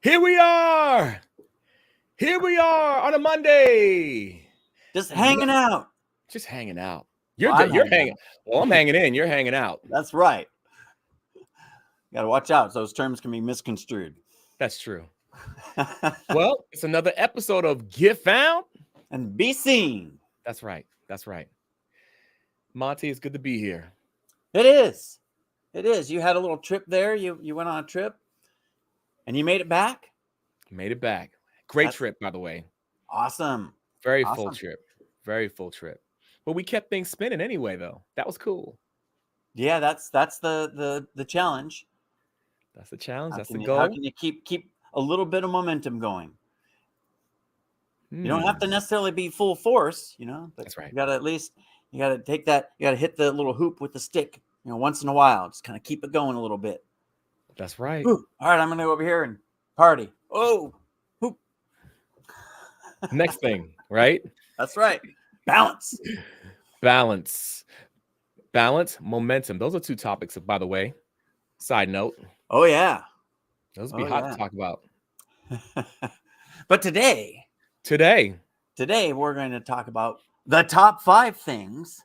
Here we are. Here we are on a Monday. Just hanging out. Just hanging out. Well, You're hanging. Well, I'm hanging in. You're hanging out. That's right. You got to watch out. Those terms can be misconstrued. That's true. Well, it's another episode of Get Found and Be Seen. That's right. That's right. Monty, it's good to be here. It is. It is. You had a little trip there. You went on a trip and you made it back? Made it back. Great trip, by the way. Awesome. Very full trip. Very full trip. But we kept things spinning anyway, though. That was cool. Yeah, that's the challenge. That's the challenge. That's the goal. How can you keep a little bit of momentum going? You don't have to necessarily be full force, but that's right. You got to take that. You got to hit the little hoop with the stick, once in a while. Just kind of keep it going a little bit. That's right. Ooh, all right, I'm going to go over here and party. Oh, hoop. Next thing, right? That's right. Balance. Balance, momentum. Those are two topics, by the way. Side note. Oh, yeah. Those would be hot to talk about. But today, we're going to talk about the top 5 things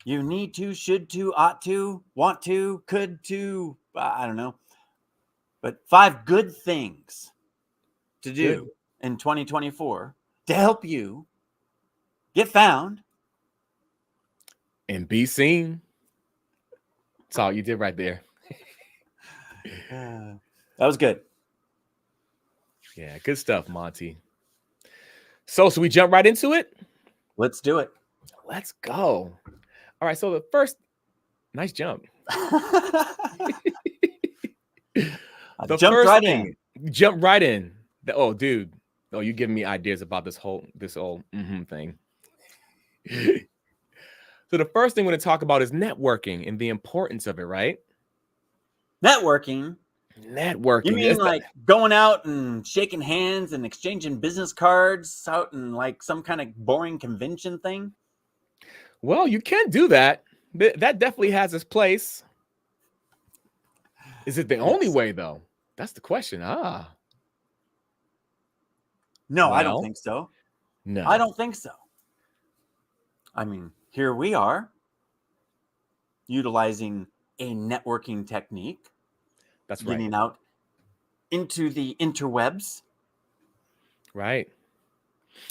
you need to, should to, ought to, want to, could to, I don't know. But 5 good things to do in 2024 to help you get found and be seen. That's all you did right there. That was good. Yeah, good stuff, Monty. So we jump right into it? Let's do it. Let's go. All right, so the first, nice jump. Jump right in. Jump right in. Oh, dude. Oh, you giving me ideas about this whole thing. So the first thing we're going to talk about is networking and the importance of it, right? Networking. You mean like going out and shaking hands and exchanging business cards out in like some kind of boring convention thing? Well, you can do that. That definitely has its place. Is it the only way, though? That's the question. No, well, I don't think so. No. I don't think so. I mean, here we are utilizing a networking technique. That's right. Getting out into the interwebs. Right.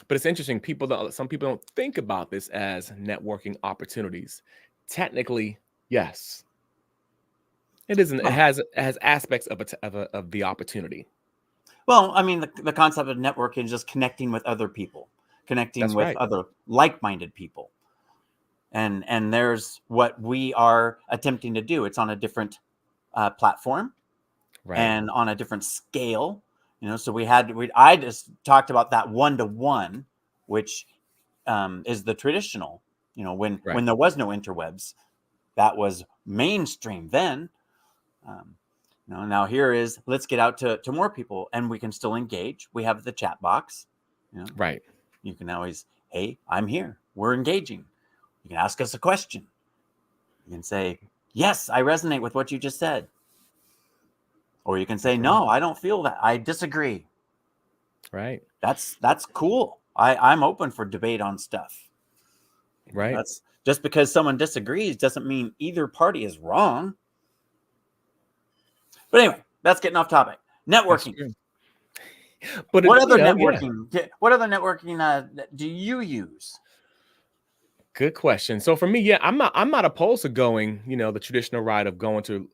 But it's interesting. Some people don't think about this as networking opportunities. Technically, yes. It isn't. It has aspects of the opportunity. Well, I mean, the concept of networking is just connecting with other people, connecting with other like-minded people. And there's what we are attempting to do. It's on a different platform. Right. And on a different scale, so I just talked about that 1-to-1, which is the traditional, when there was no interwebs, that was mainstream then. Now here is, let's get out to more people and we can still engage. We have the chat box, right. You can always, hey, I'm here. We're engaging. You can ask us a question. You can say, yes, I resonate with what you just said. Or you can say, no, I don't feel that. I disagree. Right. That's cool. I'm open for debate on stuff. Right. That's just because someone disagrees doesn't mean either party is wrong. But anyway, that's getting off topic. Networking. But what other networking do you use? Good question. So for me, I'm not opposed to going, the traditional route of going to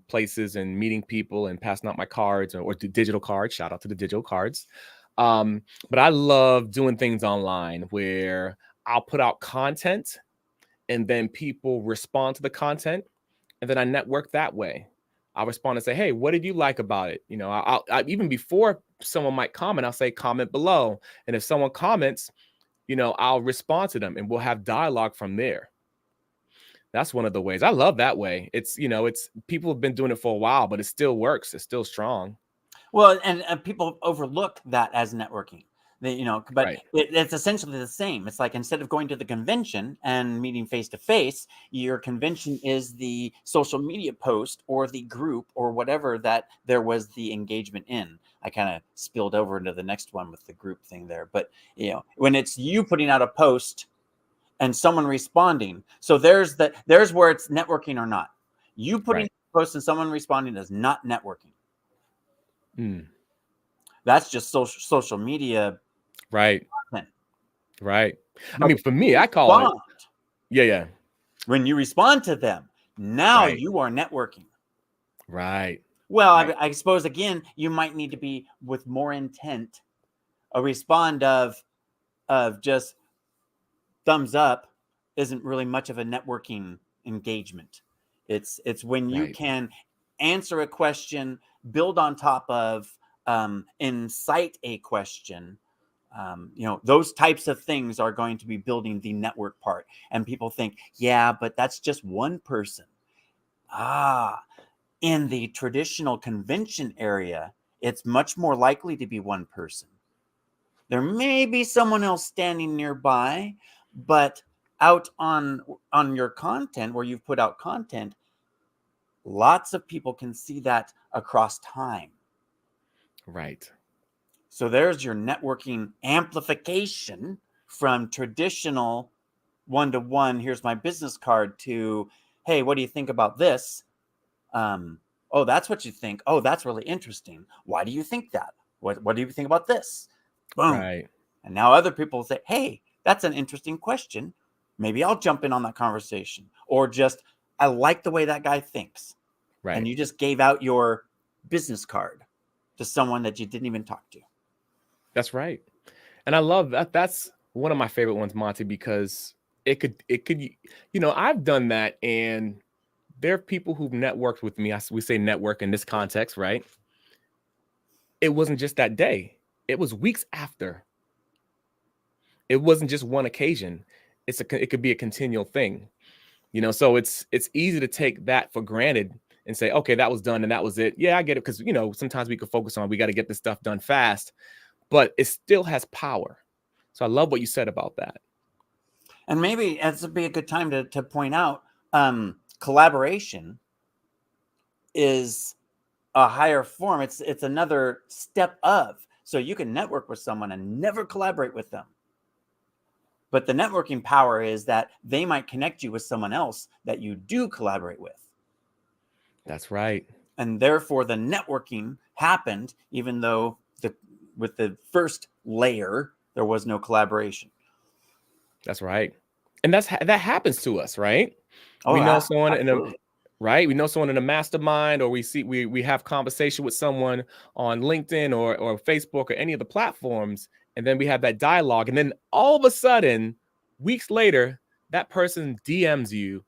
places and meeting people and passing out my cards or digital cards. Shout out to the digital cards. But I love doing things online where I'll put out content and then people respond to the content and then I network that way. I'll respond and say, hey, what did you like about it? I'll even before someone might comment, I'll say comment below. And if someone comments, I'll respond to them and we'll have dialogue from there. That's one of the ways. I love that way. It's people have been doing it for a while, but it still works. It's still strong. Well, and people overlook that as networking. But Right. it's essentially the same. It's like, instead of going to the convention and meeting face to face, your convention is the social media post or the group or whatever that there was the engagement in. I kind of spilled over into the next one with the group thing there. But, when it's you putting out a post and someone responding, so there's where it's networking or not. You putting a post and someone responding is not networking. That's just social media. Right. Content. Right. I mean, for me, I call it. Yeah. When you respond to them, now you are networking. Right. Well, I suppose, again, you might need to be with more intent. A respond of just thumbs up isn't really much of a networking engagement. It's when you can answer a question, build on top of, incite a question. Those types of things are going to be building the network part. And people think, yeah, but that's just one person. In the traditional convention area, it's much more likely to be one person. There may be someone else standing nearby, but out on your content, where you've put out content, lots of people can see that across time. Right. So there's your networking amplification from traditional one-to-one, here's my business card, to, hey, what do you think about this? Oh, that's what you think. Oh, that's really interesting. Why do you think that? What do you think about this? Boom. Right. And now other people say, hey, that's an interesting question. Maybe I'll jump in on that conversation. Or just, I like the way that guy thinks. Right. And you just gave out your business card to someone that you didn't even talk to. That's right. And I love that. That's one of my favorite ones, Monty, because it could, I've done that, and there are people who've networked with me. We say network in this context, right? It wasn't just that day. It was weeks after. It wasn't just one occasion. It could be a continual thing, so it's easy to take that for granted and say, okay, that was done and that was it. Yeah, I get it. Because, sometimes we could focus on, we got to get this stuff done fast, but it still has power. So I love what you said about that. And maybe this would be a good time to point out, collaboration is a higher form. It's another step of. So you can network with someone and never collaborate with them. But the networking power is that they might connect you with someone else that you do collaborate with. That's right. And therefore the networking happened, even though with the first layer, there was no collaboration. That's right. And that happens to us, right? Oh, we know someone absolutely. We know someone in a mastermind, or we have conversation with someone on LinkedIn or Facebook or any of the platforms, and then we have that dialogue, and then all of a sudden, weeks later, that person DMs you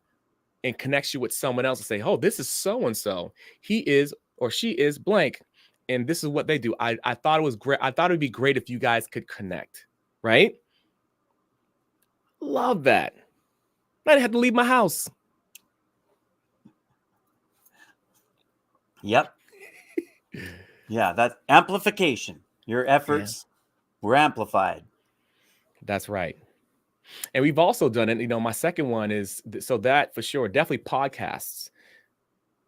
and connects you with someone else and say, oh, this is so-and-so. He is or she is blank, and this is what they do. I thought it was great. I thought it'd be great if you guys could connect, right? Love that. I didn't have to leave my house. Yep. Yeah, that's amplification. Your efforts were amplified. That's right. And we've also done it. My second one is, so that for sure, definitely podcasts.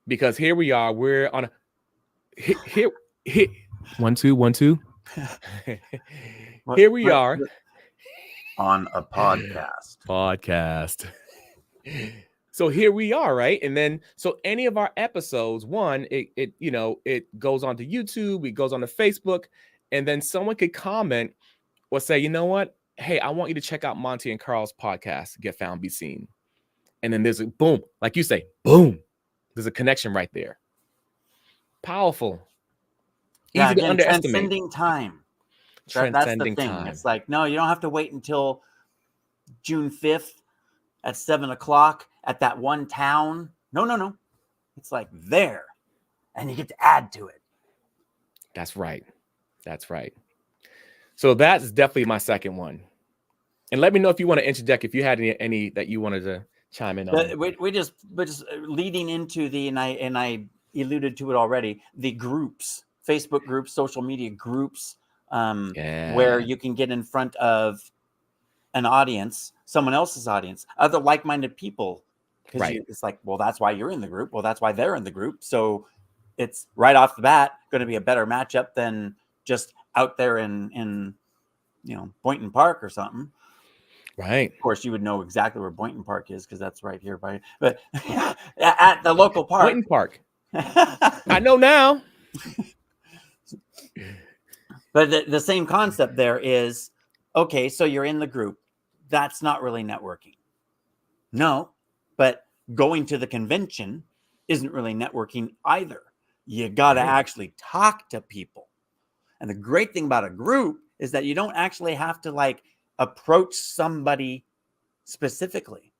Because here we are, we're on here 1 2 1 2. Here we are on a podcast. So here we are, right? And then, so any of our episodes, it goes on to YouTube, it goes on to Facebook, and then someone could comment or say, you know what? Hey, I want you to check out Monty and Carl's podcast, Get Found, Be Seen. And then there's a boom, like you say, boom. There's a connection right there. Powerful. Easy to underestimate. Transcending time. That's the thing. Time. It's like, no, you don't have to wait until June 5th at 7:00 at that one town. No. It's like there, and you get to add to it. That's right. So that's definitely my second one. And let me know if you want to interject, if you had any that you wanted to chime in on. We just leading into and I alluded to it already. The groups, Facebook groups, social media groups, where you can get in front of an audience, someone else's audience, other like-minded people. Because it's like, well, that's why you're in the group. Well, that's why they're in the group. So it's right off the bat going to be a better matchup than just out there in Boynton Park or something. Right. Of course, you would know exactly where Boynton Park is because that's right here but at the local park. Boynton Park. I know now. But the same concept there is, okay, so you're in the group. That's not really networking. No, but going to the convention isn't really networking either. You got to actually talk to people. And the great thing about a group is that you don't actually have to like approach somebody specifically.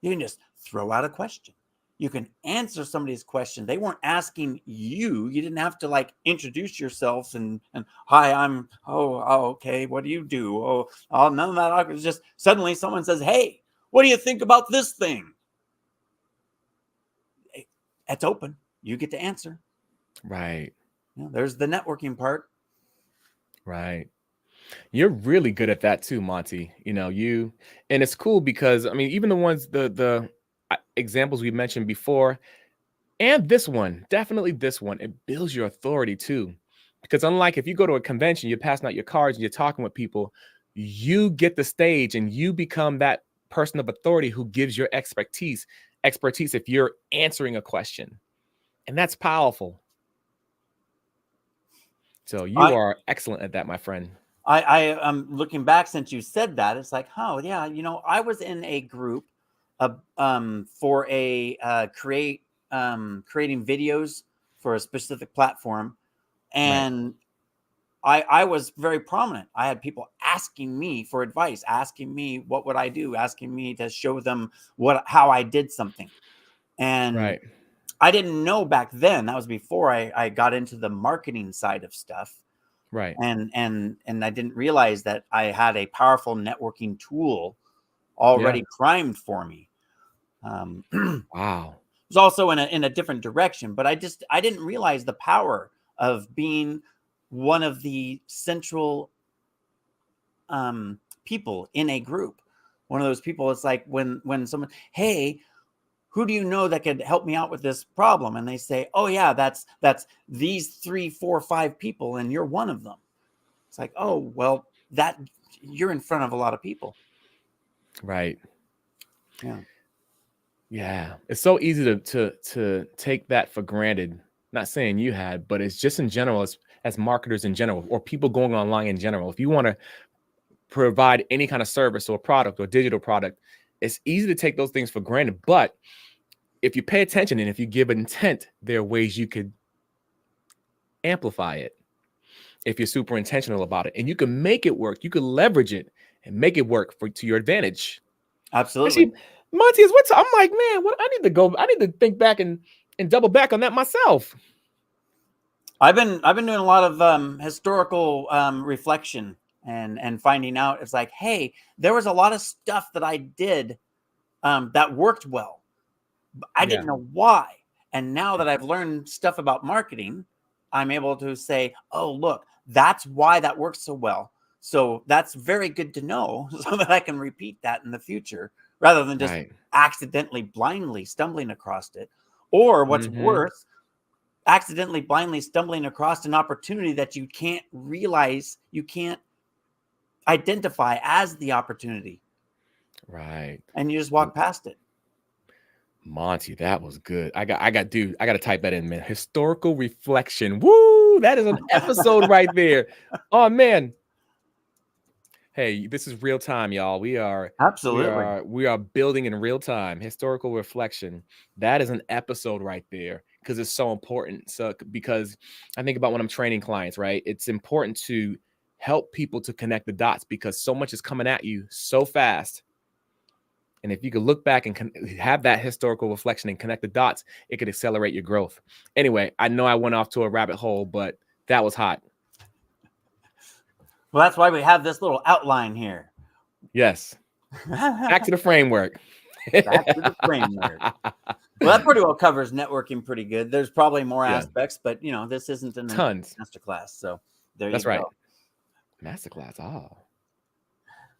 You can just throw out a question. You can answer somebody's question. They weren't asking you. You didn't have to like introduce yourself and hi, I'm okay. What do you do? None of that. It's just suddenly someone says, hey, what do you think about this thing? It's open. You get to answer. Right. There's the networking part. Right. You're really good at that too, Monty. And it's cool because I mean, even the ones, the examples we mentioned before, and this one, definitely this one, it builds your authority too. Because unlike if you go to a convention, you're passing out your cards and you're talking with people, you get the stage and you become that person of authority who gives your expertise if you're answering a question. And that's powerful. So you are excellent at that, my friend. I am looking back since you said that. It's like, oh yeah, I was in a group for creating videos for a specific platform, and I was very prominent. I had people asking me for advice, asking me what would I do, asking me to show them how I did something, and I didn't know back then. That was before I got into the marketing side of stuff. Right. And I didn't realize that I had a powerful networking tool already primed for me. Wow. It was also in a different direction, but I didn't realize the power of being one of the central people in a group. One of those people, it's like when someone, hey, who do you know that could help me out with this problem? And they say, oh yeah, that's these 3, 4, 5 people, and you're one of them. It's like, oh, well, that you're in front of a lot of people. Right. Yeah. Yeah. It's so easy to take that for granted. Not saying you had, but it's just in general, as marketers in general, or people going online in general. If you want to provide any kind of service or product or digital product, it's easy to take those things for granted. But if you pay attention and if you give intent, there are ways you could amplify it if you're super intentional about it. And you can make it work. You can leverage it and make it work to your advantage. Absolutely. Actually, Monty, I'm like, man, I need to think back and double back on that myself. I've been doing a lot of historical reflection and finding out. It's like, hey, there was a lot of stuff that I did that worked well. I didn't know why. And now that I've learned stuff about marketing, I'm able to say, oh, look, that's why that works so well. So that's very good to know so that I can repeat that in the future rather than just accidentally, blindly stumbling across it. Or what's worse, accidentally, blindly stumbling across an opportunity that you can't realize, you can't identify as the opportunity. Right. And you just walk past it. Monty, that was good. I got to type that in, man. Historical reflection. Woo! That is an episode right there. Oh man. Hey, this is real time, y'all. We are building in real time. Historical reflection. That is an episode right there because it's so important. So because I think about when I'm training clients, right? It's important to help people to connect the dots because so much is coming at you so fast. And if you could look back and have that historical reflection and connect the dots, it could accelerate your growth. Anyway, I know I went off to a rabbit hole, but that was hot. Well, that's why we have this little outline here. Yes. Back to the framework. Back to the framework. Well, that pretty well covers networking pretty good. There's probably more aspects, but this isn't an masterclass. So there you go. Right. Masterclass. Oh.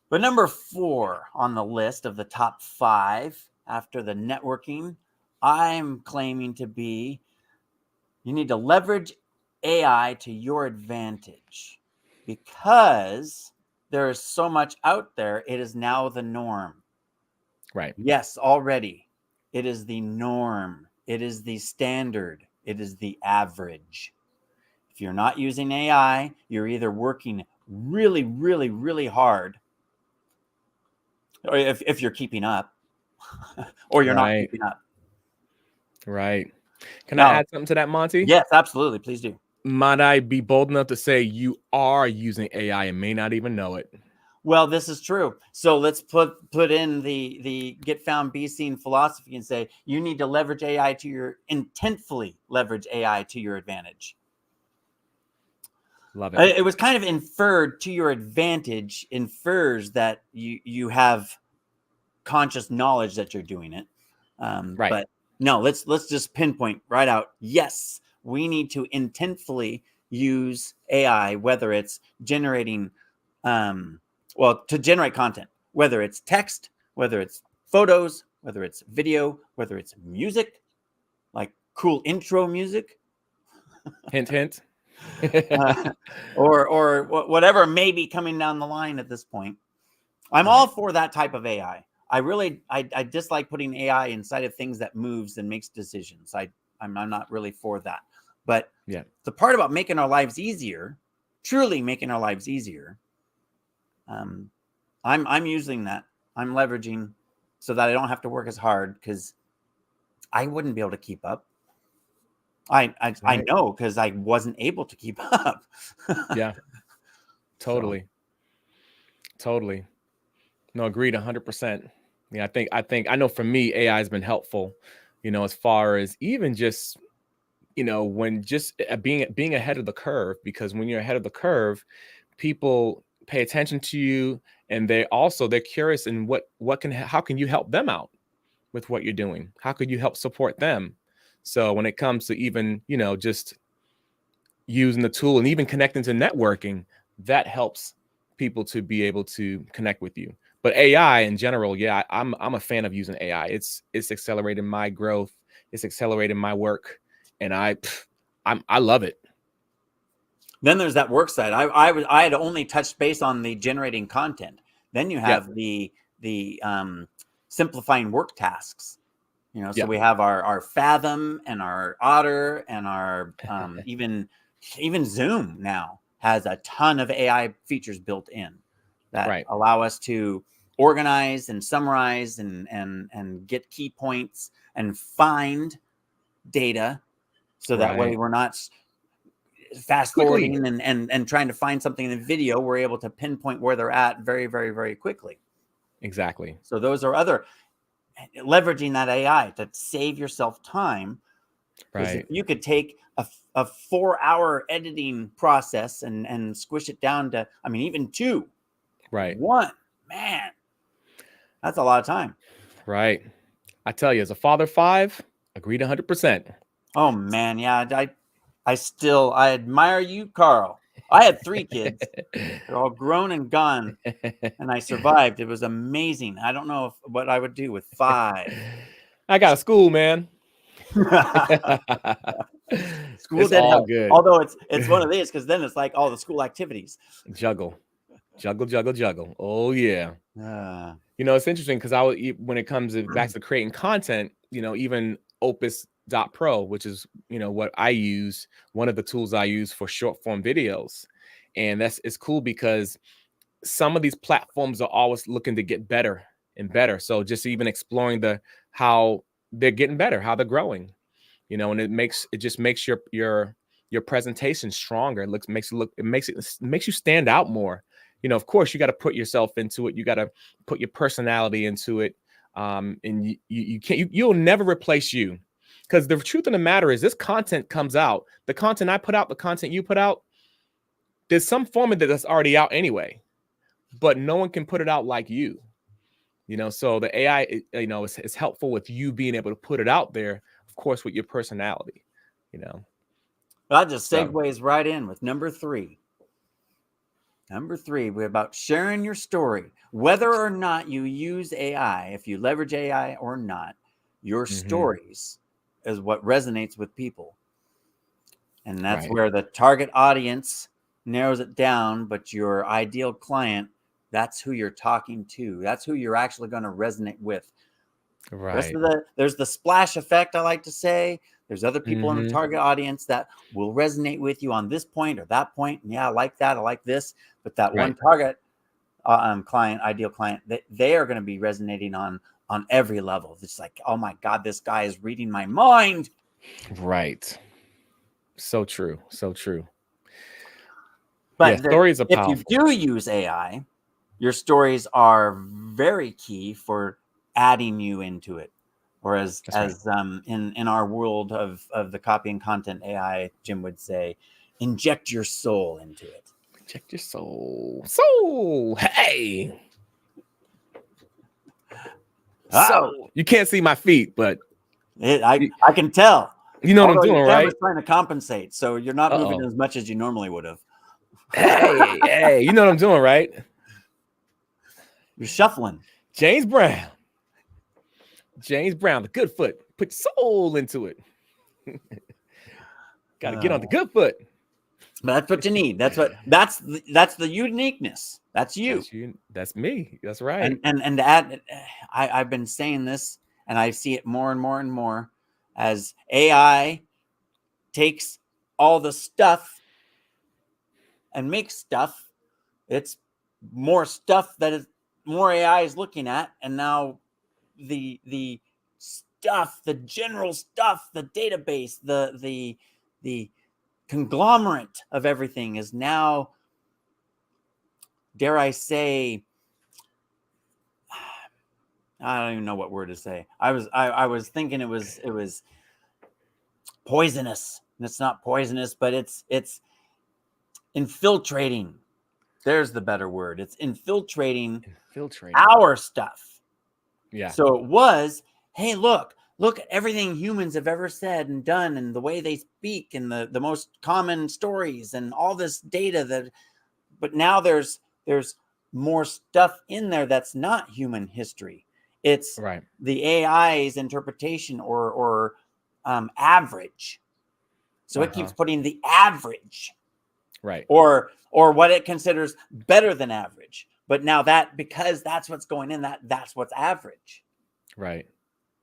But number 4 on the list of the top 5 after the networking, I'm claiming to be you need to leverage AI to your advantage because there is so much out there. It is now the norm. Right. Yes, already. It is the norm. It is the standard. It is the average. If you're not using AI, you're either working really, really, really hard, or if you're keeping up, or you're not Right. keeping up. Right. Can I Now, add something to that, Monty? yes, absolutely. Please do. Might I be bold enough to say you are using AI and may not even know it? Well, this is true. So let's put in the get found, be seen philosophy and say you need to leverage AI to your intentfully leverage AI to your advantage. Love it. It was kind of inferred to your advantage, infers that you have conscious knowledge that you're doing it. Right. But no, let's just pinpoint right out. Yes, we need to intentfully use AI, whether it's generating, to generate content, whether it's text, whether it's photos, whether it's video, whether it's music, like cool intro music. Hint, hint. Or whatever may be coming down the line at this point. I'm all for that type of AI. I dislike putting AI inside of things that moves and makes decisions. I'm not really for that. But yeah, the part about making our lives easier, truly making our lives easier, I'm using that. I'm leveraging so that I don't have to work as hard because I wouldn't be able to keep up. I know because I wasn't able to keep up. Yeah, totally. Totally. No, agreed 100%. Yeah, I know for me, AI has been helpful, as far as even just, when just being ahead of the curve, because when you're ahead of the curve, people pay attention to you and they're curious in how can you help them out with what you're doing? How could you help support them? So when it comes to even, just using the tool and even connecting to networking, that helps people to be able to connect with you. But AI in general, yeah, I'm a fan of using AI. It's accelerating my growth, it's accelerating my work, and I love it. Then there's that work side. I had only touched base on the generating content. Then you have the simplifying work tasks. So we have our Fathom and our Otter and our even Zoom now has a ton of AI features built in that allow us to organize and summarize and get key points and find data so that way we're not fast forwarding and trying to find something in the video. We're able to pinpoint where they're at very, very, very quickly. Exactly. So those are other leveraging that AI to save yourself time. Right. If you could take a 4-hour editing process and squish it down to, even 2. Right. 1, man, that's a lot of time. Right. I tell you, as a father 5, agreed 100%. Oh man. Yeah. I admire you, Carl. I had 3 kids. They're all grown and gone, and I survived. It was amazing. I don't know what I would do with 5. I got a school, man. School did help. Good. Although it's one of these because then it's like all the school activities. Juggle. Oh yeah. It's interesting because when it comes back to creating content, even Opus.pro, which is what I use, one of the tools I use for short form videos, and it's cool because some of these platforms are always looking to get better and better. So just even exploring how they're getting better, how they're growing, and it just makes your presentation stronger. It makes you stand out more. Of course, you got to put yourself into it. You got to put your personality into it. And you'll never replace you, because the truth of the matter is this content comes out. The content I put out, the content you put out, there's some form of it that's already out anyway, but no one can put it out like you. So the AI, is helpful with you being able to put it out there, of course, with your personality. That just segues right in with number 3. Number 3, we're about sharing your story. Whether or not you use AI, if you leverage AI or not, your stories is what resonates with people. And that's where the target audience narrows it down, but your ideal client, that's who you're talking to. That's who you're actually going to resonate with. Right. There's the splash effect, I like to say. There's other people in the target audience that will resonate with you on this point or that point. And yeah, I like that. I like this. But that one target client, ideal client, they are going to be resonating on every level. It's like, oh my God, this guy is reading my mind. Right. So true. So true. But stories are powerful. If you do use AI, your stories are very key for adding you into it. Or as in our world of the copy and content AI, Jim would say, inject your soul into it. Inject your soul. Soul. Hey. So you can't see my feet, but I can tell. You know what I'm doing, right? Trying to compensate, so you're not moving as much as you normally would have. Hey, you know what I'm doing, right? You're shuffling. James Brown, the good foot. Put soul into it. Got to get on the good foot. But that's what you need. That's the uniqueness. That's you. That's me. That's right. And to add, I've been saying this, and I see it more and more and more as AI takes all the stuff and makes stuff. It's more stuff that is more AI is looking at, and now the stuff, the general stuff, the database, the conglomerate of everything is now, dare I say, I don't even know what word to say. I was thinking it was poisonous. And it's not poisonous, but it's infiltrating. There's the better word. It's infiltrating our stuff. Yeah. So it was, hey, look at everything humans have ever said and done, and the way they speak, and the most common stories, and all this data but now there's more stuff in there that's not human history. It's the AI's interpretation or average. So it keeps putting the average, or what it considers better than average. But now because that's what's going in, that's what's average. Right.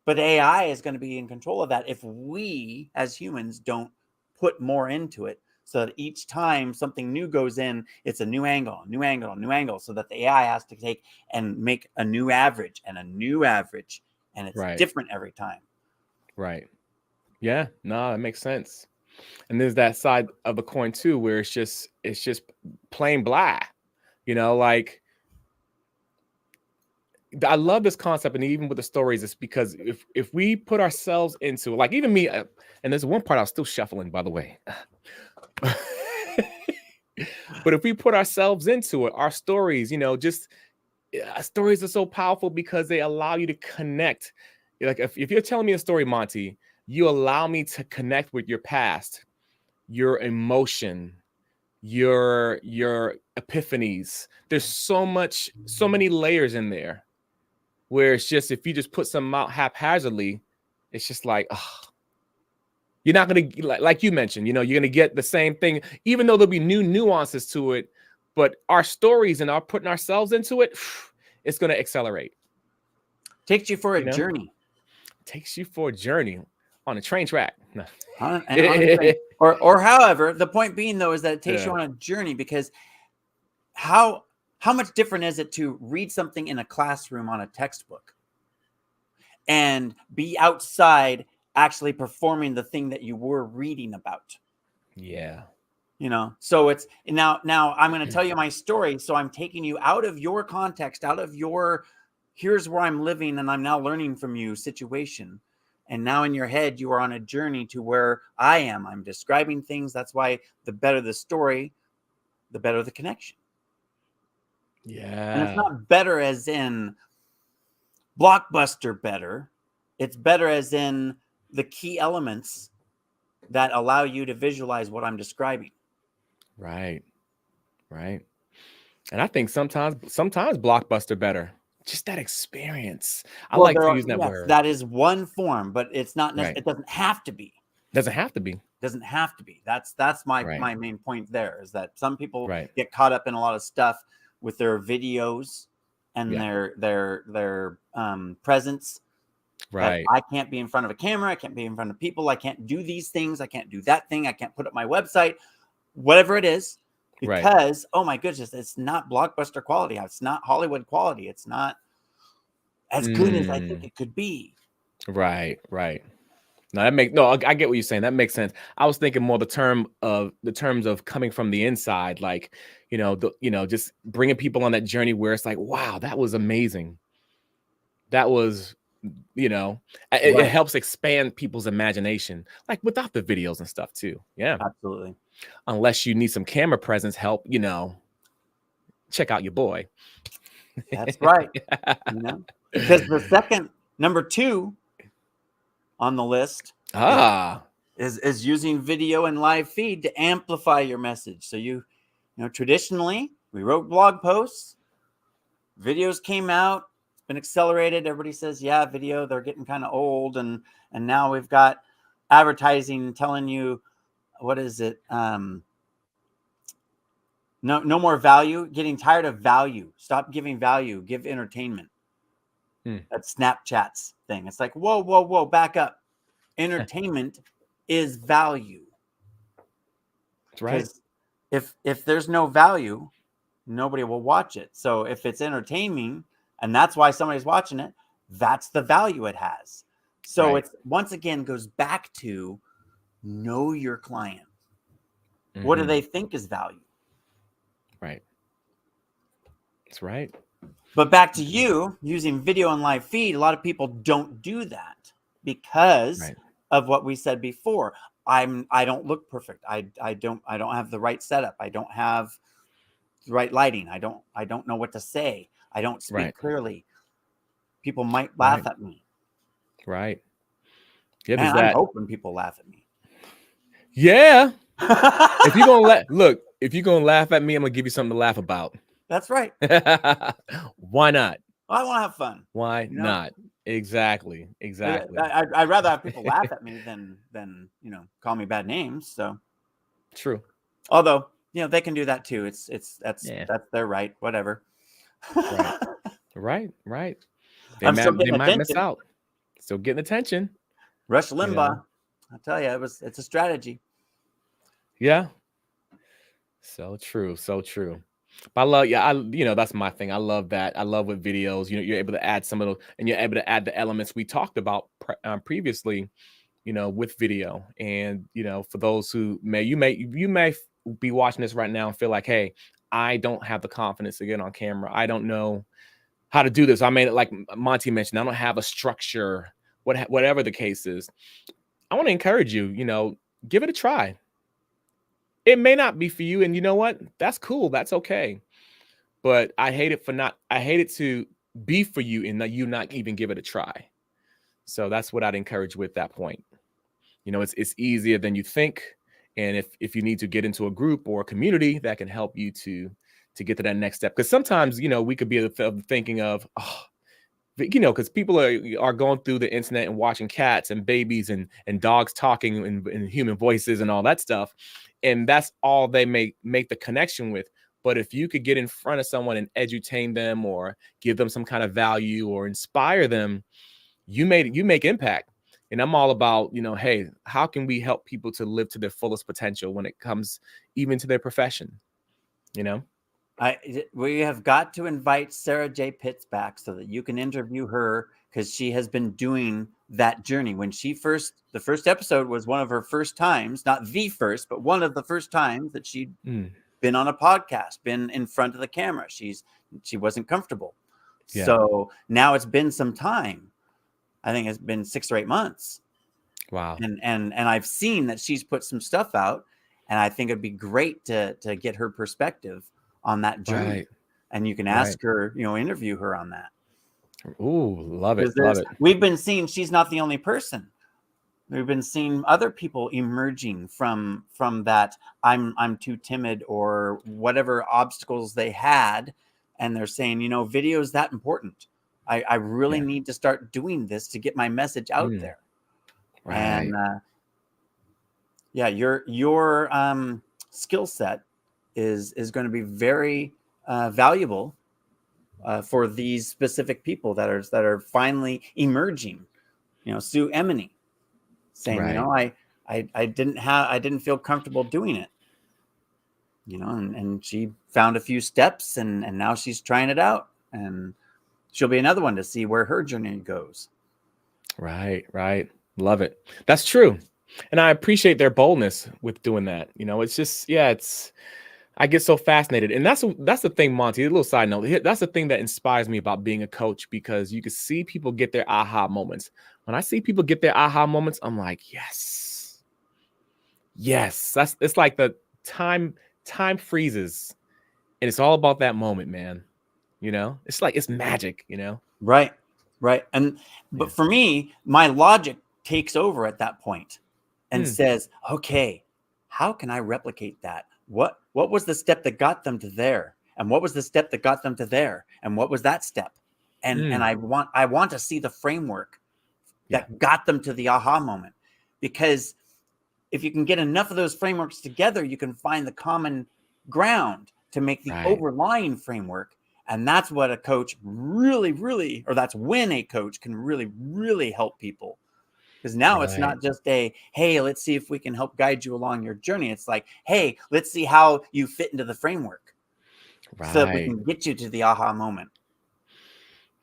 But AI is going to be in control of that if we as humans don't put more into it, so that each time something new goes in, it's a new angle, so that the AI has to take and make a new average, and it's different every time. Right. Yeah. No, that makes sense. And there's that side of the coin too, where it's just plain blah. Like, I love this concept, and even with the stories, it's because if we put ourselves into, like, even me, and there's one part I was still shuffling, by the way. But if we put ourselves into it, our stories, stories are so powerful because they allow you to connect. Like, if you're telling me a story, Monty, you allow me to connect with your past, your emotion, your epiphanies. There's so many layers in there, where it's just, if you just put some out haphazardly, it's just like, you're not going to, like you mentioned, you're going to get the same thing, even though there'll be new nuances to it. But our stories and our putting ourselves into it, it's going to accelerate. Takes you for a journey. Takes you for a journey on a train track. Or however, the point being, though, is that it takes you on a journey, because how much different is it to read something in a classroom on a textbook and be outside actually performing the thing that you were reading about? Yeah. So it's now I'm going to tell you my story. So I'm taking you out of your context, out of your, here's where I'm living and I'm now learning from you situation. And now in your head, you are on a journey to where I am. I'm describing things. That's why the better the story, the better the connection. Yeah. And it's not better as in blockbuster better. It's better as in the key elements that allow you to visualize what I'm describing. Right. And I think sometimes Blockbuster better. Just that experience. I Well, like there to are, use that yes, word. that is one form, but it's not Right. it doesn't have to be. Doesn't have to be. Doesn't have to be. That's my Right. my main point there, is that some people Right. get caught up in a lot of stuff with their videos and Yeah. their presence, that Right. I can't be in front of a camera, I can't be in front of people, I can't do these things, I can't do that thing, I can't put up my website, whatever it is, Right. because oh my goodness, it's not blockbuster quality, it's not Hollywood quality, it's not as good as I think Mm. it could be. Right. Right. No, that makes no. I get what you're saying. That makes sense. I was thinking more the terms of coming from the inside, like just bringing people on that journey where it's like, wow, that was amazing. That was, it Right. helps expand people's imagination, like without the videos and stuff too. Yeah, Absolutely. unless you need some camera presence help, check out your boy. That's right. Because the second number 2 on the list is Ah, is using video and live feed to amplify your message. So traditionally we wrote blog posts, videos came out, it's been accelerated. Everybody says, yeah, video, they're getting kind of old, and now we've got advertising telling you, what is it? No more value. Getting tired of value. Stop giving value. Give entertainment. hmm, That's Snapchat's thing. It's like, whoa, whoa, whoa, back up. Entertainment is value. that's right. Because if there's no value, nobody will watch it. So if it's entertaining and that's why somebody's watching it, that's the value it has. So Right. it's once again goes back to know your client. What do Hmm. they think is value? Right. That's right. But back to you using video and live feed, a lot of people don't do that because Right. of what we said before. I don't look perfect. I don't have the right setup. I don't have the right lighting. I don't know what to say. I don't speak Right. clearly. People might laugh Right. at me. Right. Yeah. There's Man, I'm that. hoping people laugh at me. Yeah. If you're gonna laugh at me, I'm gonna give you something to laugh about. That's right. Why not? I want to have fun. Why not? Exactly. Exactly. I'd rather have people laugh at me than call me bad names. So, True. although they can do that too. That's Yeah. their right. Whatever. Right. Right. Right. I'm still They getting might miss attention. out. Still getting attention. Rush You Limbaugh. know. I tell you, it's a strategy. Yeah. So true. So true. But I love, yeah, that's my thing. I love that. I love with videos, you're able to add some of those, and you're able to add the elements we talked about previously, with video. And for those who you may be watching this right now and feel like, hey, I don't have the confidence to get on camera. I don't know how to do this. I mean, like Monty mentioned, I don't have a structure. Whatever the case is, I want to encourage you. Give it a try. It may not be for you, and you know what? That's cool. That's okay. But I hate it to be for you and that you not even give it a try. So that's what I'd encourage with that point. It's easier than you think. And if you need to get into a group or a community that can help you to get to that next step. Because sometimes, we could be thinking of, because people are going through the internet and watching cats and babies and dogs talking in human voices and all that stuff. And that's all they make the connection with. But if you could get in front of someone and edutain them or give them some kind of value or inspire them, you make impact. And I'm all about, hey, how can we help people to live to their fullest potential when it comes even to their profession? We have got to invite Sarah J. Pitts back so that you can interview her, because she has been doing that journey. When the first episode was one of her first times, not the first, but one of the first times that she'd been on a podcast, been in front of the camera. She wasn't comfortable. Yeah. So now it's been some time. I think it's been 6 or 8 months. Wow. And I've seen that she's put some stuff out, and I think it'd be great to get her perspective on that journey. Right. And you can ask her, interview her on that. Ooh, love it. Love it. We've been seeing she's not the only person. We've been seeing other people emerging from that I'm too timid or whatever obstacles they had, and they're saying, video is that important. I really need to start doing this to get my message out there. Right. And your skill set is going to be very valuable for these specific people that are finally emerging. Sue Emily saying, I didn't feel comfortable doing it, and she found a few steps, and now she's trying it out, and she'll be another one to see where her journey goes. Right. Love it. That's true. And I appreciate their boldness with doing that. It's just, I get so fascinated. And that's the thing, Monty, a little side note. That's the thing that inspires me about being a coach, because you can see people get their aha moments. When I see people get their aha moments, I'm like, yes. It's like the time freezes, and it's all about that moment, man. It's like, it's magic, Right. But for me, my logic takes over at that point and says, okay, how can I replicate that? What was the step that got them to there? And what was the step that got them to there? And what was that step? And I want to see the framework that got them to the aha moment. Because if you can get enough of those frameworks together, you can find the common ground to make the overlying framework. And that's what a coach really, or that's when a coach can really help people. Because now it's not just hey, let's see if we can help guide you along your journey. It's like, hey, let's see how you fit into the framework so that we can get you to the aha moment.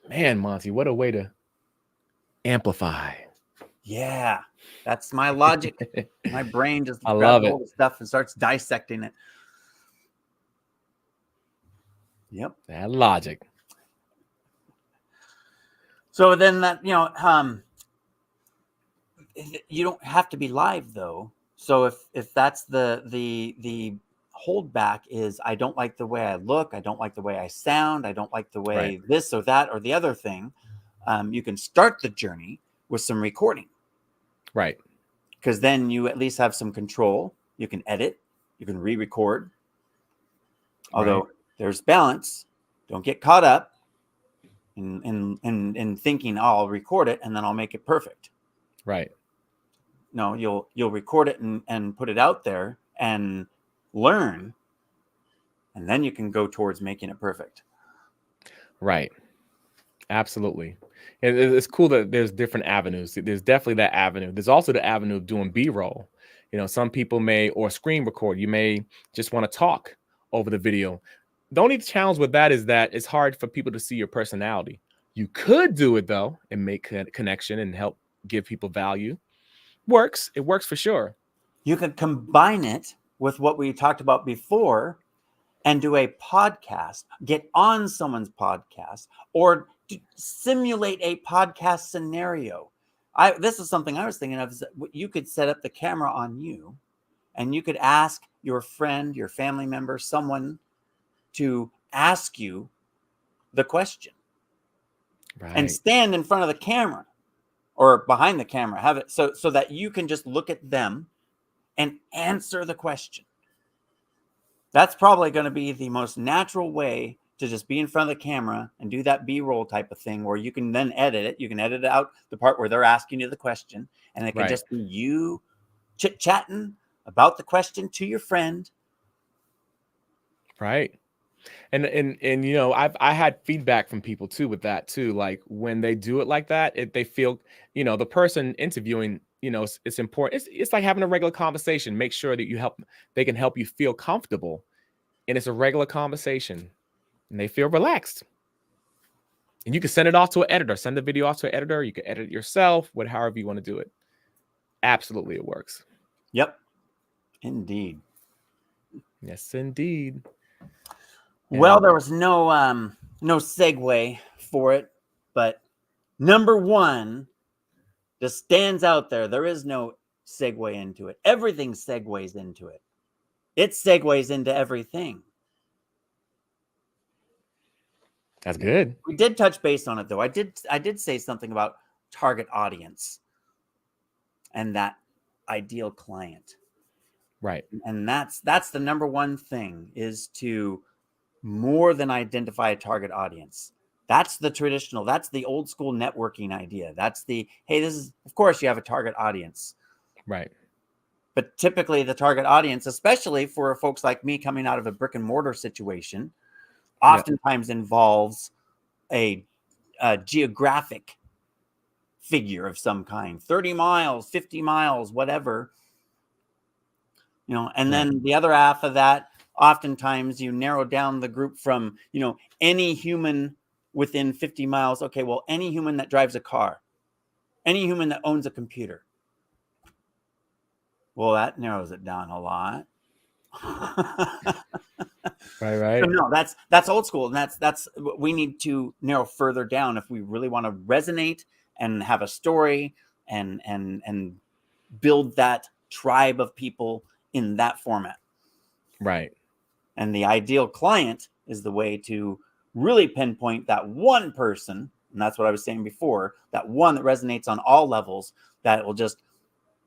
Man, Monty, what a way to amplify. Yeah, that's my logic. My brain just grabs all the stuff and starts dissecting it. Yep. That logic. So then that, you don't have to be live though. So if that's the holdback is, I don't like the way I look, I don't like the way I sound, I don't like the way this or that or the other thing, you can start the journey with some recording. Right. Because then you at least have some control. You can edit, you can re-record. Although there's balance. Don't get caught up in thinking, I'll record it and then I'll make it perfect. Right. No, you'll record it and put it out there and learn, and then you can go towards making it perfect. Right. Absolutely. And it's cool that there's different avenues. There's definitely that avenue. There's also the avenue of doing B-roll. Some people may, or screen record. You may just want to talk over the video. The only challenge with that is that it's hard for people to see your personality. You could do it though and make a connection and help give people value. It works for sure. You can combine it with what we talked about before and do a podcast, get on someone's podcast, or simulate a podcast scenario. This is something I was thinking of, is that you could set up the camera on you and you could ask your friend, your family member, someone to ask you the question and stand in front of the camera or behind the camera, have it so that you can just look at them and answer the question. That's probably going to be the most natural way to just be in front of the camera and do that B-roll type of thing, where you can then edit it. You can edit out the part where they're asking you the question, and it can just be you chit-chatting about the question to your friend. Right. And I had feedback from people too with that too. Like when they do it like that, they feel, the person interviewing, it's important. It's like having a regular conversation. Make sure that they can help you feel comfortable. And it's a regular conversation and they feel relaxed. And you can send it off to an editor, send the video off to an editor. You can edit it yourself, however you want to do it. Absolutely. It works. Yep. Indeed. Yes, indeed. Well, there was no segue for it, but number one just stands out there. There is no segue into it. Everything segues into it. It segues into everything. That's good. We did touch base on it though. I did say something about target audience. and that ideal client. Right. And that's the number one thing, is to more than identify a target audience. That's the traditional, that's the old school networking idea. That's the, hey, this is, of course you have a target audience. Right. But typically the target audience, especially for folks like me coming out of a brick and mortar situation, oftentimes involves a geographic figure of some kind, 30 miles, 50 miles, whatever. And then the other half of that, oftentimes you narrow down the group from, any human within 50 miles. Okay, well, any human that drives a car, any human that owns a computer. Well, that narrows it down a lot. Right. So no, that's old school, and that's we need to narrow further down if we really want to resonate and have a story and build that tribe of people in that format. Right. And the ideal client is the way to really pinpoint that one person, and that's what I was saying before, that one that resonates on all levels, that will just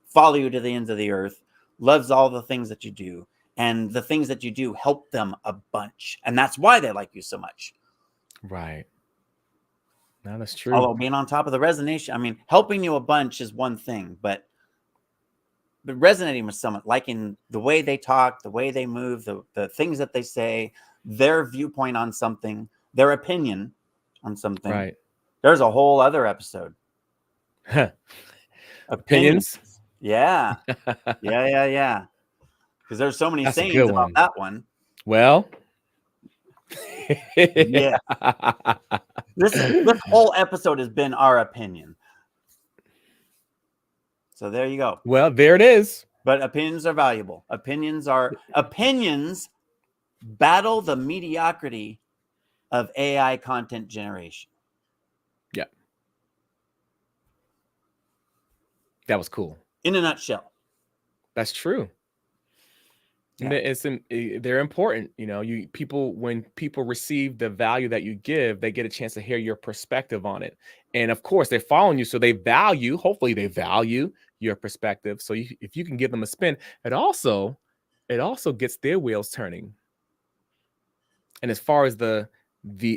follow you to the ends of the earth, loves all the things that you do, and the things that you do help them a bunch. And that's why they like you so much. Right. No, that's true. Although being on top of the resonation, I mean, helping you a bunch is one thing, but resonating with someone, liking the way they talk, the way they move, the things that they say, their viewpoint on something, their opinion on something. Right. There's a whole other episode. Opinions. Yeah. Yeah. Because there's so many sayings about that one. Well, yeah. This whole episode has been our opinion. So there you go. Well, there it is. But opinions are valuable. Opinions battle the mediocrity of AI content generation. Yeah. That was cool. In a nutshell. That's true. Yeah. They're important. When people receive the value that you give, they get a chance to hear your perspective on it. And of course, they're following you, so hopefully they value your perspective. So if you can give them a spin, it also gets their wheels turning. And as far as the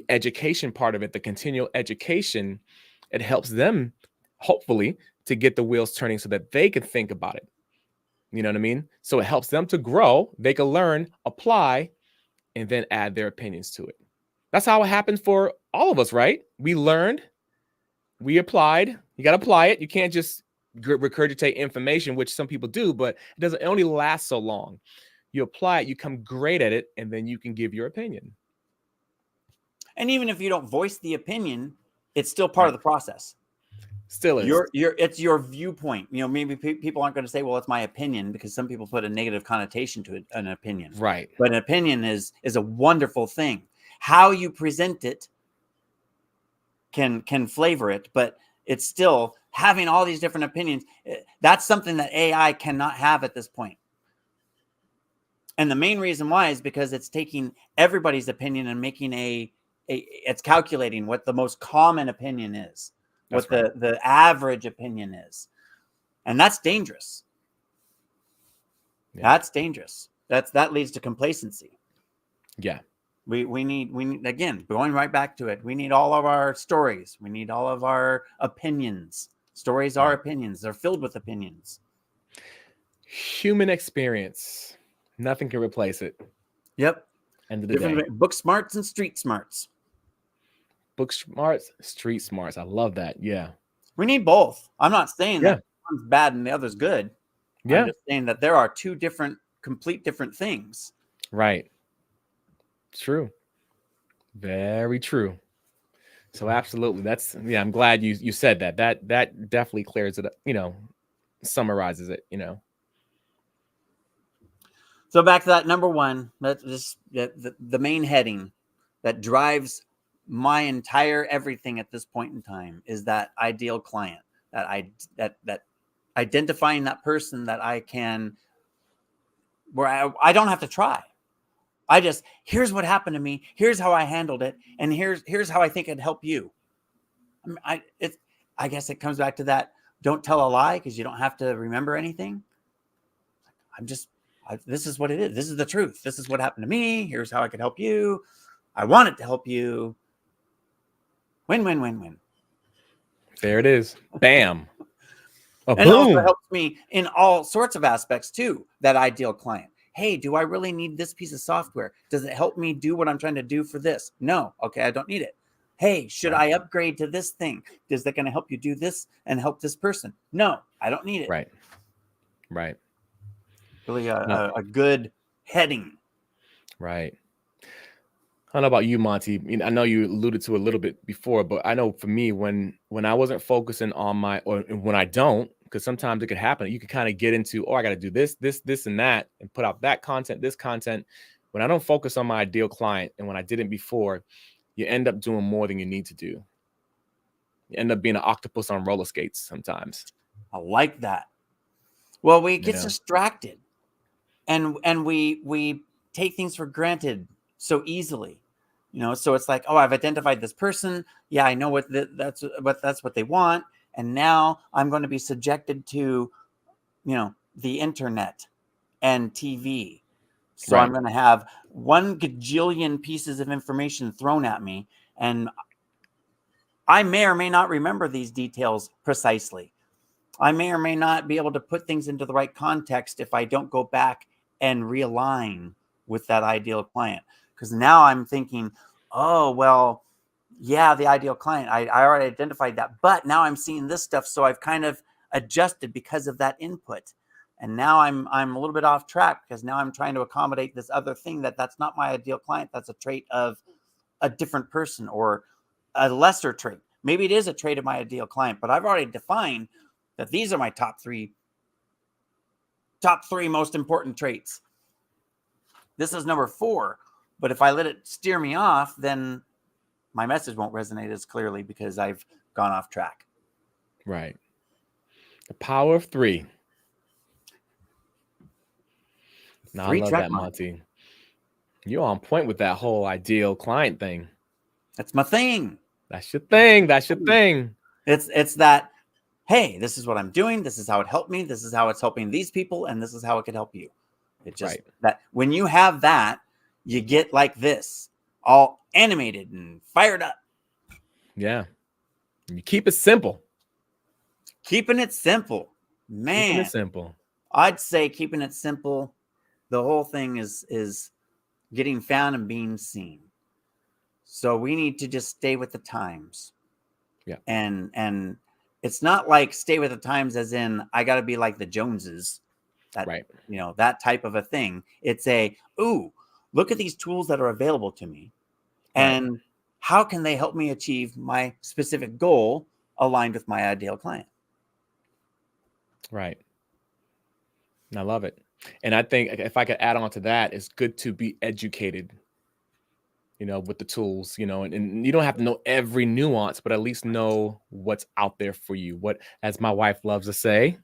education part of it, the continual education, it helps them hopefully to get the wheels turning so that they can think about it. You know what I mean? So it helps them to grow. They can learn, apply, and then add their opinions to it. That's how it happens for all of us, right? We learned, we applied. You got to apply it. You can't just regurgitate information, which some people do, but it only lasts so long. You apply it, you become great at it, and then you can give your opinion. And even if you don't voice the opinion, it's still part of the process. Still is. It's your viewpoint. Maybe people aren't going to say, well, it's my opinion, because some people put a negative connotation to an opinion. Right. But an opinion is a wonderful thing. How you present it can flavor it, but it's still having all these different opinions. That's something that AI cannot have at this point. And the main reason why is because it's taking everybody's opinion and making it's calculating what the most common opinion is. That's what the average opinion is. And that's dangerous. Yeah. That's dangerous. That leads to complacency. Yeah. We need, again, going right back to it, we need all of our stories. We need all of our opinions. Stories are opinions. They're filled with opinions. Human experience. Nothing can replace it. Yep. End of the day. Book smarts and street smarts. Book smarts, street smarts. I love that. Yeah. We need both. I'm not saying that one's bad and the other's good. Yeah. I'm just saying that there are two complete different things. Right. True. Very true. So absolutely. I'm glad you said that. That definitely clears it up, summarizes it, So back to that number one, the main heading that drives my entire everything at this point in time is that ideal client, that identifying that person that I can, where I don't have to try. Here's what happened to me. Here's how I handled it. And here's how I think it'd help you. I guess it comes back to that don't tell a lie because you don't have to remember anything. This is what it is. This is the truth. This is what happened to me. Here's how I could help you. I wanted to help you. Win, win, win, win. There it is. Bam. And it also helps me in all sorts of aspects too, that ideal client. Hey, do I really need this piece of software? Does it help me do what I'm trying to do for this? No. Okay, I don't need it. Hey, should I upgrade to this thing? Is that going to help you do this and help this person? No, I don't need it. Right. Right. Really a good heading. Right. I don't know about you, Monty. I know you alluded to a little bit before, but I know for me, when I wasn't focusing on or when I don't, because sometimes it could happen, you can kind of get into, I got to do this, and that, and put out that content, this content. When I don't focus on my ideal client, and when I didn't before, you end up doing more than you need to do. You end up being an octopus on roller skates sometimes. I like that. Well, we get distracted, and we take things for granted so easily. So it's like, I've identified this person. Yeah, I know that's what they want. And now I'm going to be subjected to, the internet and TV. So I'm going to have 1 gajillion pieces of information thrown at me. And I may or may not remember these details precisely. I may or may not be able to put things into the right context if I don't go back and realign with that ideal client. Because now I'm thinking, the ideal client, I already identified that, but now I'm seeing this stuff. So I've kind of adjusted because of that input. And now I'm a little bit off track because now I'm trying to accommodate this other thing that's not my ideal client. That's a trait of a different person or a lesser trait. Maybe it is a trait of my ideal client, but I've already defined that these are my top three most important traits. This is number 4. But if I let it steer me off, then my message won't resonate as clearly because I've gone off track. Right. The power of 3. No, I love that, Monty. You're on point with that whole ideal client thing. That's my thing. That's your thing. That's your thing. It's that, hey, this is what I'm doing. This is how it helped me. This is how it's helping these people. And this is how it could help you. It just that when you have that, you get like this, all animated and fired up. Yeah. You keep it simple. Keeping it simple. Man. Keeping it simple. I'd say keeping it simple. The whole thing is getting found and being seen. So we need to just stay with the times. Yeah. And it's not like stay with the times as in I got to be like the Joneses. That, that type of a thing. It's look at these tools that are available to me and how can they help me achieve my specific goal aligned with my ideal client? Right. I love it. And I think if I could add on to that, it's good to be educated, with the tools, and you don't have to know every nuance, but at least know what's out there for you. What, as my wife loves to say,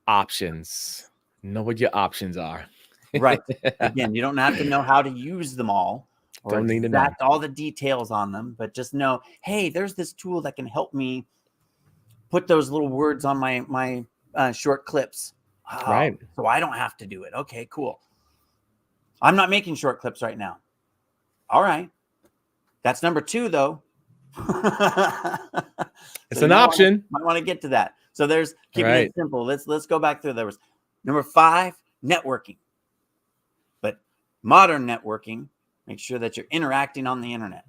options. Know what your options are. Right. Again, you don't have to know how to use them all or don't need to know all the details on them, but just know, hey, there's this tool that can help me put those little words on my short clips. Right. So I don't have to do it. Okay, cool. I'm not making short clips right now. All right. That's number 2, though. It's an option. Might want to get to that. So there's keeping it simple. Let's go back through. There was number 5, networking. But modern networking, make sure that you're interacting on the internet.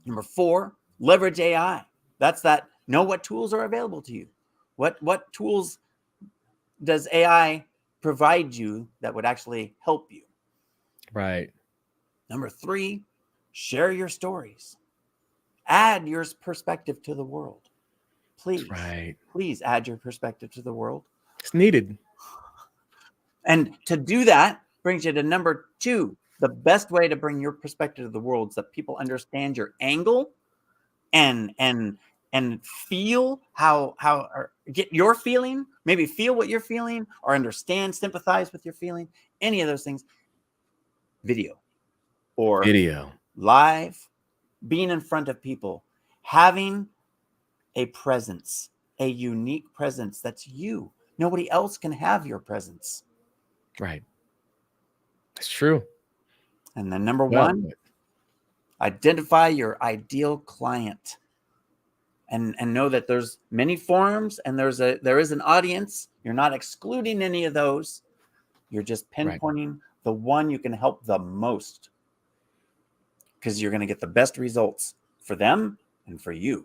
Number 4, leverage AI. That's that. Know what tools are available to you. What tools does AI provide you that would actually help you? Right. Number 3, share your stories. Add your perspective to the world. Please. Right. Please add your perspective to the world. It's needed. And to do that brings you to number 2. The best way to bring your perspective to the world is that people understand your angle and feel how or get your feeling, maybe feel what you're feeling or understand, sympathize with your feeling, any of those things. Video or live, being in front of people, having a presence, a unique presence that's you. Nobody else can have your presence. Right. That's true. And then number one, identify your ideal client. And know that there's many forums and there is an audience. You're not excluding any of those. You're just pinpointing the one you can help the most, because you're going to get the best results for them and for you.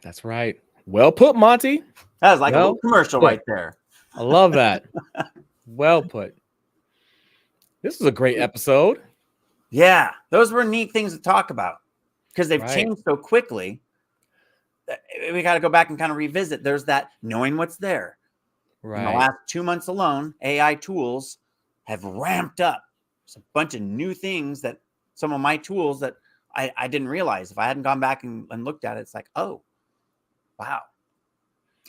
That's right. Well put, Monty. That was like a little commercial right there. I love that. Well put. This was a great episode. Yeah, those were neat things to talk about, because they've changed so quickly. We got to go back and kind of revisit. There's that knowing what's there. Right. In the last 2 months alone, AI tools have ramped up. There's a bunch of new things that some of my tools that I didn't realize. If I hadn't gone back and looked at it, it's like, oh, wow.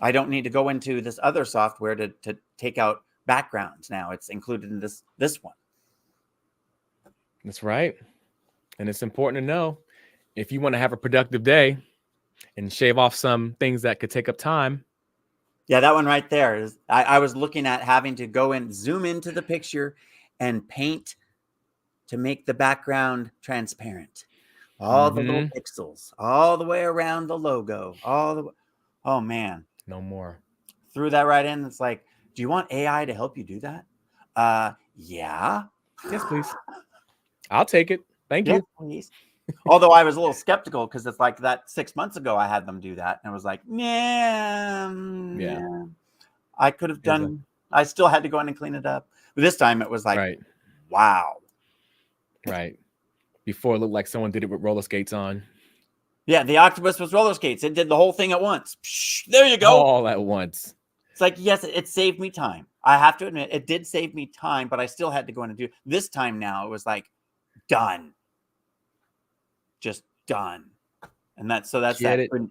I don't need to go into this other software to take out backgrounds now. It's included in this one. That's right. And it's important to know, if you want to have a productive day and shave off some things that could take up time. Yeah, that one right there is, I was looking at having to go and zoom into the picture and paint to make the background transparent. All the little pixels, all the way around the logo, oh man. No more. Threw that right in. It's like, do you want AI to help you do that? Yeah. Yes, please. I'll take it. Thank you. Please. Although I was a little skeptical, because it's like that 6 months ago I had them do that, and it was like, yeah. I could have done. I still had to go in and clean it up. But this time it was like, wow. Right. Before it looked like someone did it with roller skates on. Yeah, the octopus was roller skates. It did the whole thing at once. Psh, there you go. All at once. It's like, yes, it saved me time. I have to admit, it did save me time, but I still had to go in and do. This time now, it was like, done. Just done. And that's that.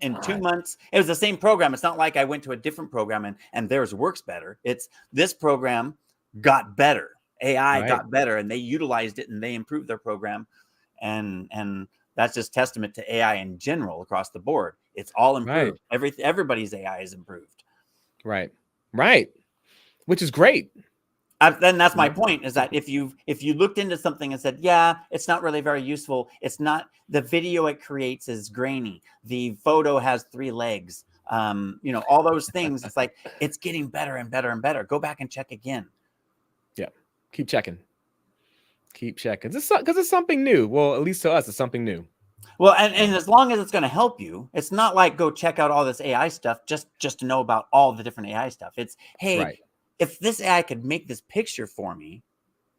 In 2 months, it was the same program. It's not like I went to a different program and theirs works better. It's this program got better. AI got better, and they utilized it and they improved their program. And that's just testament to AI in general across the board. It's all improved. Everybody's AI is improved. Right. Which is great. Then that's my point, is that if you looked into something and said, yeah, it's not really very useful. It's not, the video it creates is grainy. The photo has 3 legs. All those things. It's like, it's getting better and better and better. Go back and check again. Yeah. Keep checking. Because it's something new. Well, at least to us, it's something new. Well, and as long as it's going to help you, it's not like go check out all this AI stuff just to know about all the different AI stuff. It's, hey, if this AI could make this picture for me,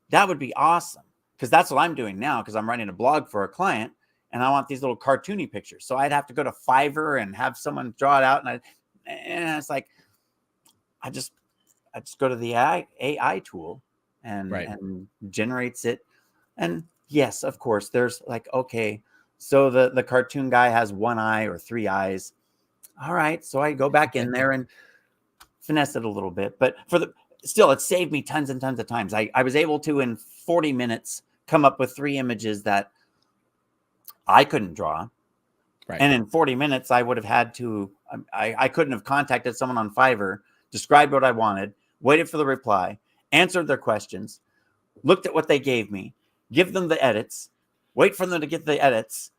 that would be awesome. Because that's what I'm doing now, because I'm writing a blog for a client and I want these little cartoony pictures. So I'd have to go to Fiverr and have someone draw it out. And it's like, I just go to the AI tool and generates it. And yes, of course, there's like, okay, so the cartoon guy has 1 eye or 3 eyes. All right. So I go back in there and finesse it a little bit, but still, it saved me tons and tons of times. I was able to, in 40 minutes, come up with 3 images that I couldn't draw. And in 40 minutes, I would have had to, I couldn't have contacted someone on Fiverr, described what I wanted, waited for the reply, answered their questions, looked at what they gave me, give them the edits, wait for them to get the edits.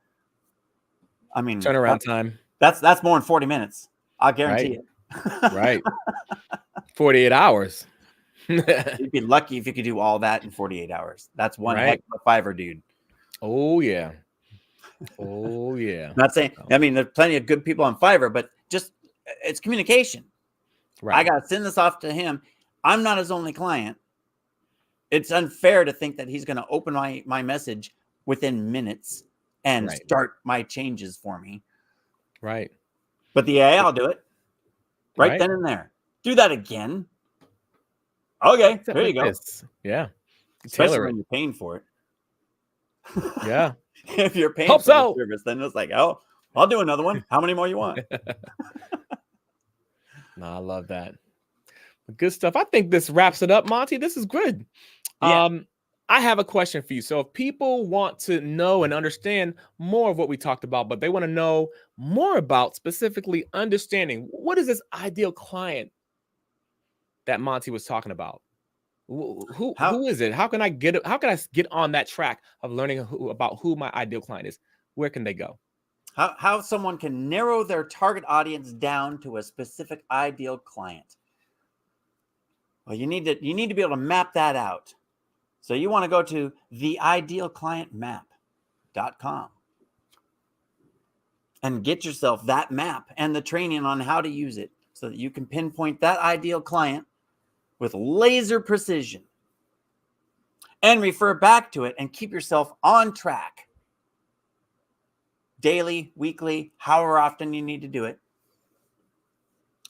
I mean, turnaround time. That's more than 40 minutes. I'll guarantee it. 48 hours. You'd be lucky if you could do all that in 48 hours. That's one heck of a Fiverr dude. Oh yeah. Oh yeah. Not saying, I mean, there's plenty of good people on Fiverr, but just, it's communication. I got to send this off to him. I'm not his only client. It's unfair to think that he's going to open my message within minutes and start my changes for me. But the AI will do it right then and there. Do that again. Okay, there you go. Yeah. Especially when you're paying for it. Yeah. If you're paying for the service, then it's like, oh, I'll do another one. How many more you want? No, I love that. Good stuff. I think this wraps it up, Monty. This is good. Yeah. I have a question for you. So if people want to know and understand more of what we talked about, but they want to know more about specifically understanding what is this ideal client that Monty was talking about? How Who is it? How can I get on that track of learning about who my ideal client is? Where can they go? how someone can narrow their target audience down to a specific ideal client. Well, you need to be able to map that out. So you want to go to theidealclientmap.com and get yourself that map and the training on how to use it so that you can pinpoint that ideal client with laser precision and refer back to it and keep yourself on track daily, weekly, however often you need to do it.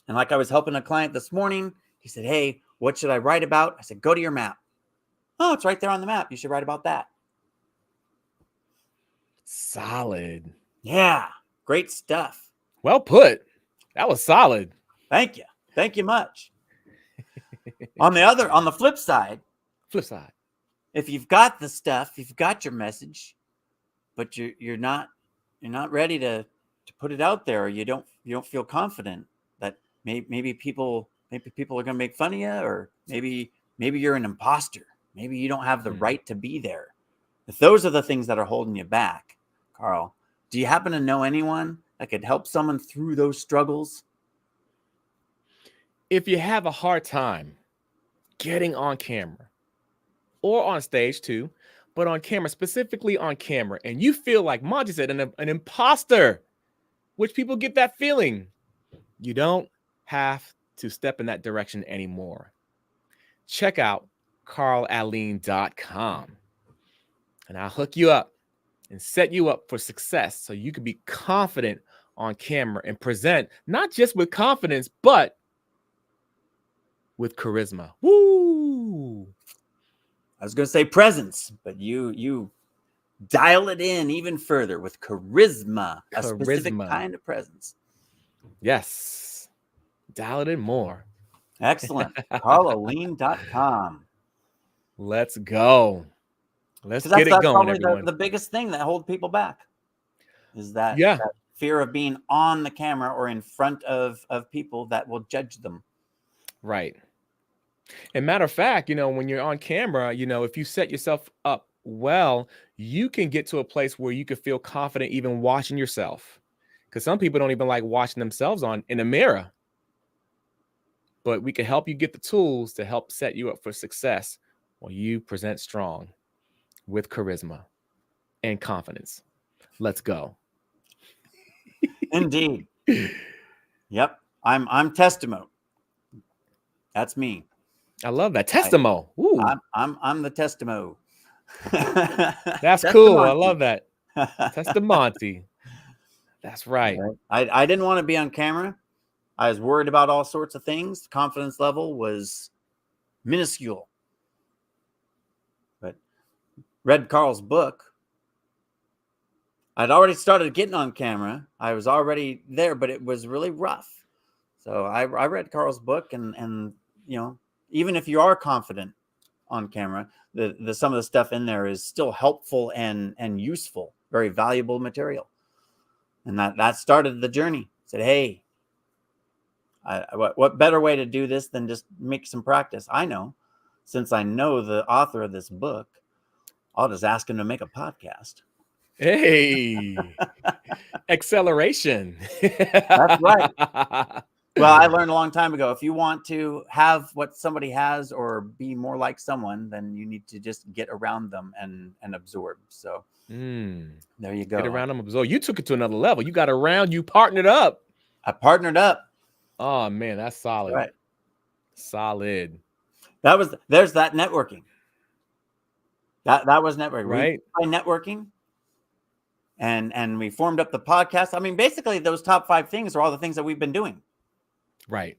And like I was helping a client this morning, he said, "Hey, what should I write about?" I said, "Go to your map." "Oh, it's right there on the map. You should write about that." Solid. Yeah, great stuff. Well put. That was solid. Thank you. Thank you much. On the flip side, if you've got the stuff, you've got your message, but you're not ready to put it out there, or you don't feel confident that maybe people are going to make fun of you, or maybe you're an imposter. Maybe you don't have the right to be there. If those are the things that are holding you back, Carl, do you happen to know anyone that could help someone through those struggles? If you have a hard time getting on camera or on stage too, but on camera, specifically on camera, and you feel like Monty said, an imposter, which people get that feeling, you don't have to step in that direction anymore. Check out carlalene.com and I'll hook you up and set you up for success so you can be confident on camera and present not just with confidence, but with charisma. Woo! I was going to say presence, but you dial it in even further with charisma, a specific kind of presence. Yes. Dial it in more. Excellent. carlalene.com. Let's go. Let's get it going, everyone. The biggest thing that holds people back is that fear of being on the camera or in front of people that will judge them. Right. And matter of fact, when you're on camera, if you set yourself up well, you can get to a place where you can feel confident even watching yourself. Because some people don't even like watching themselves in a mirror. But we can help you get the tools to help set you up for success while you present strong with charisma and confidence. Let's go. Indeed. Yep. I'm Testimo. That's me. I love that. Testimo. Ooh. I'm the Testimo. That's cool. I love that. Testamonte. That's right. I didn't want to be on camera. I was worried about all sorts of things. The confidence level was minuscule. But read Carl's book. I'd already started getting on camera. I was already there, but it was really rough. So I read Carl's book, and even if you are confident on camera, the some of the stuff in there is still helpful and useful, very valuable material. And that started the journey. Said, hey, what better way to do this than just make some practice? I know, since I know the author of this book, I'll just ask him to make a podcast. Hey, acceleration. That's right. Well, I learned a long time ago, if you want to have what somebody has or be more like someone, then you need to just get around them and absorb. So there you go. Get around them, absorb. You took it to another level. You got around, you partnered up. I partnered up. Oh, man, that's solid. Right. Solid. There's that networking. That was networking. Right. By networking. And we formed up the podcast. I mean, basically those top 5 things are all the things that we've been doing. Right.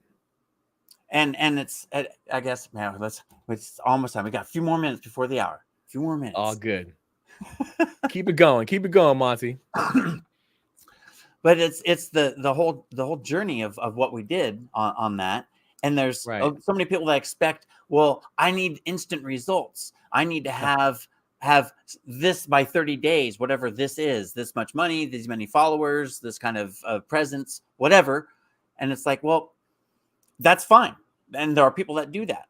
And it's, I guess, man, it's almost time. We got a few more minutes before the hour. A few more minutes. All good. Keep it going. Keep it going, Monty. But it's the whole journey of what we did on that. And there's so many people that expect, well, I need instant results. I need to have this by 30 days, whatever this is, this much money, these many followers, this kind of presence, whatever. And it's like, well, that's fine. And there are people that do that.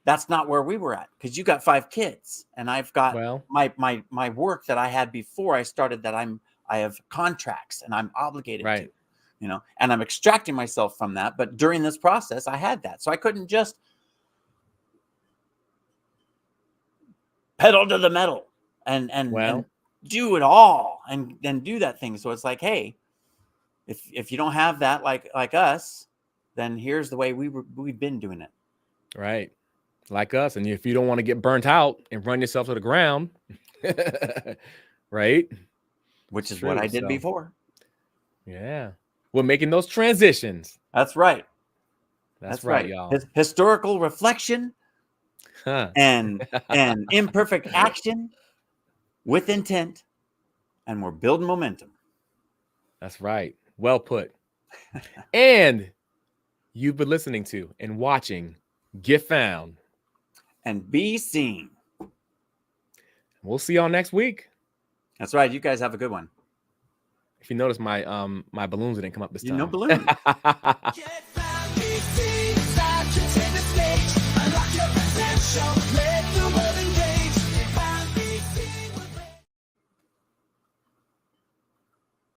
That's not where we were at, because you got 5 kids and I've got my work that I had before I started, that I have contracts and I'm obligated to, you know, and I'm extracting myself from that. But during this process, I had that. So I couldn't just pedal to the metal and do it all and then do that thing. So it's like, hey, if you don't have that like us, then here's the way we've been doing it. Right. Like us. And if you don't want to get burnt out and run yourself to the ground, right? Which is what I did before. Yeah. We're making those transitions. That's right. That's right, y'all. Historical reflection and imperfect action with intent. And we're building momentum. That's right. Well put. And you've been listening to and watching Get Found and Be Seen. We'll see y'all next week. That's right. You guys have a good one. If you notice, my balloons didn't come up this time. No balloons. Get found, be seen, start to take the stage, unlock your potential.